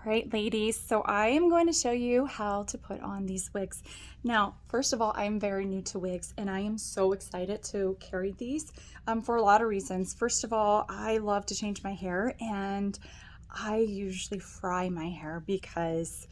right, ladies, so I am going to show you how to put on these wigs. Now, first of all, I'm very new to wigs and I am so excited to carry these for a lot of reasons. First of all, I love to change my hair and I usually fry my hair because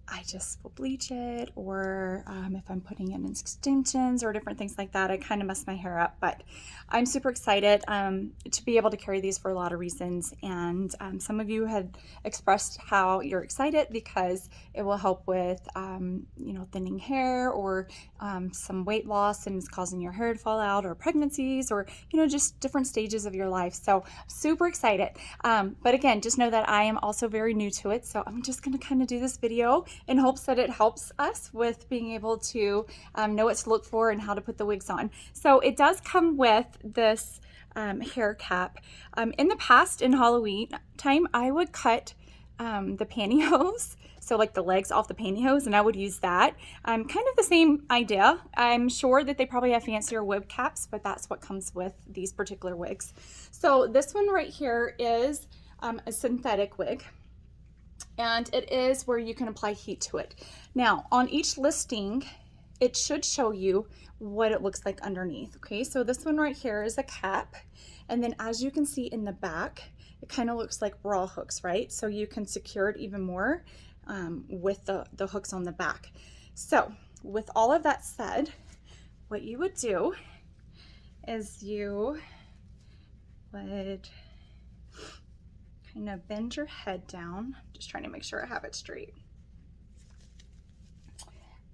I just will bleach it, or if I'm putting in extensions or different things like that, I kind of mess my hair up. But I'm super excited to be able to carry these for a lot of reasons. And some of you had expressed how you're excited because it will help with, thinning hair, or some weight loss and is causing your hair to fall out, or pregnancies, or, just different stages of your life. So super excited. But again, just know that I am also very new to it. So I'm just going to kind of do this video in hopes that it helps us with being able to know what to look for and how to put the wigs on. So it does come with this hair cap. In the past, in Halloween time, I would cut the pantyhose, so like the legs off the pantyhose, and I would use that. Kind of the same idea. I'm sure that they probably have fancier wig caps, but that's what comes with these particular wigs. So this one right here is a synthetic wig, and it is where you can apply heat to it. Now, on each listing, it should show you what it looks like underneath. Okay, so this one right here is a cap, and then as you can see in the back, it kind of looks like bra hooks, right? So you can secure it even more with the hooks on the back. So with all of that said, what you would do is you would kind of bend your head down, just trying to make sure I have it straight.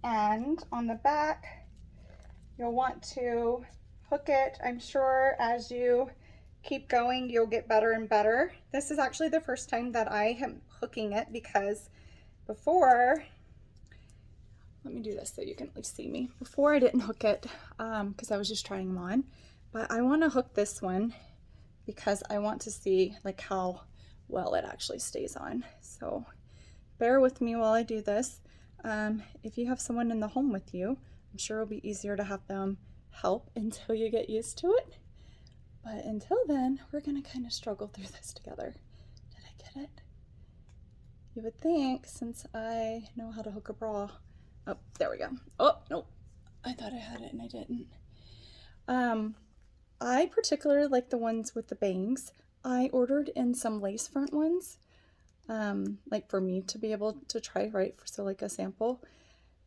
And on the back, you'll want to hook it. I'm sure as you keep going, you'll get better and better. This is actually the first time that I am hooking it, because before, let me do this so you can at least see me. Before I didn't hook it because I was just trying them on, but I want to hook this one because I want to see like how well it actually stays on. So bear with me while I do this. If you have someone in the home with you, I'm sure it'll be easier to have them help until you get used to it. But until then, we're gonna kind of struggle through this together. Did I get it? You would think, since I know how to hook a bra. Oh, there we go. Oh, nope. I thought I had it and I didn't. I particularly like the ones with the bangs. I ordered in some lace front ones, like for me to be able to try, right? So like a sample.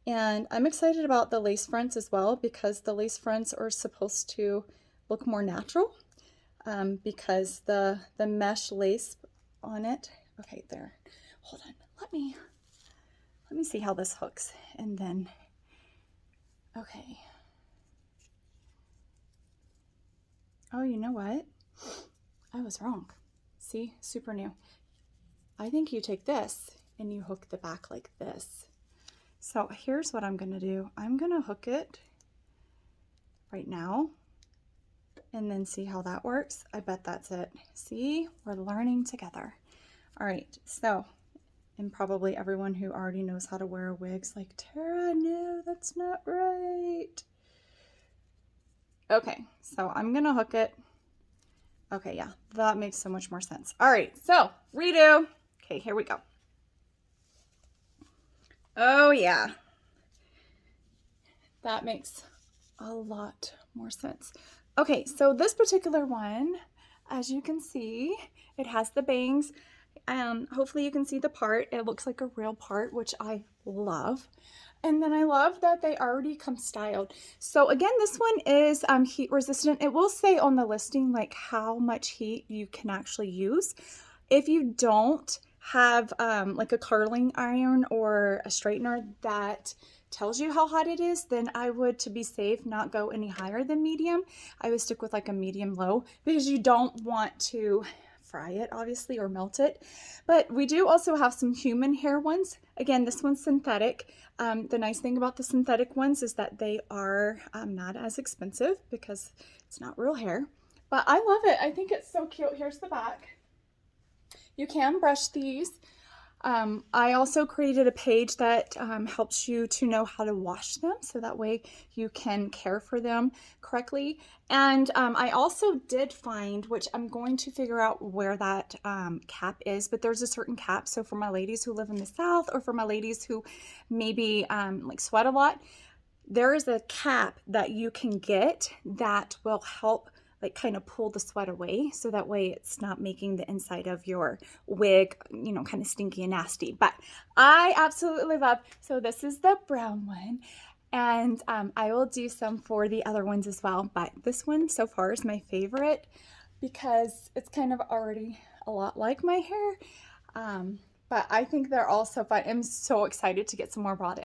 And I'm excited about the lace fronts as well, because the lace fronts are supposed to look more natural, because the mesh lace on it. Okay, there. Hold on. Let me see how this hooks, and then okay. Oh, you know what? I was wrong. See, super new. I think you take this and you hook the back like this. So here's what I'm gonna do. I'm gonna hook it right now and then see how that works. I bet that's it. See, we're learning together. All right, so, and probably everyone who already knows how to wear wigs like, Tara, no, that's not right. Okay, so I'm gonna hook it. Okay, yeah, that makes so much more sense. All right, so redo. Okay, here we go. Oh yeah, that makes a lot more sense. Okay, so this particular one, as you can see, it has the bangs. Hopefully you can see the part. It looks like a real part, which I love. And then I love that they already come styled. So again, this one is heat resistant. It will say on the listing like how much heat you can actually use. If you don't have like a curling iron or a straightener that tells you how hot it is, then I would, to be safe, not go any higher than medium. I would stick with like a medium low, because you don't want to fry it obviously or melt it. But we do also have some human hair ones. Again, this one's synthetic. The nice thing about the synthetic ones is that they are not as expensive because it's not real hair. But I love it. I think it's so cute. Here's the back. You can brush these. I also created a page that helps you to know how to wash them so that way you can care for them correctly. And I also did find, which I'm going to figure out where that cap is, but there's a certain cap. So for my ladies who live in the South, or for my ladies who maybe like sweat a lot, there is a cap that you can get that will help like kind of pull the sweat away, so that way it's not making the inside of your wig, you know, kind of stinky and nasty. But I absolutely love, so this is the brown one, and I will do some for the other ones as well, but this one so far is my favorite because it's kind of already a lot like my hair. But I think they're all so fun. I'm so excited to get some more brought in.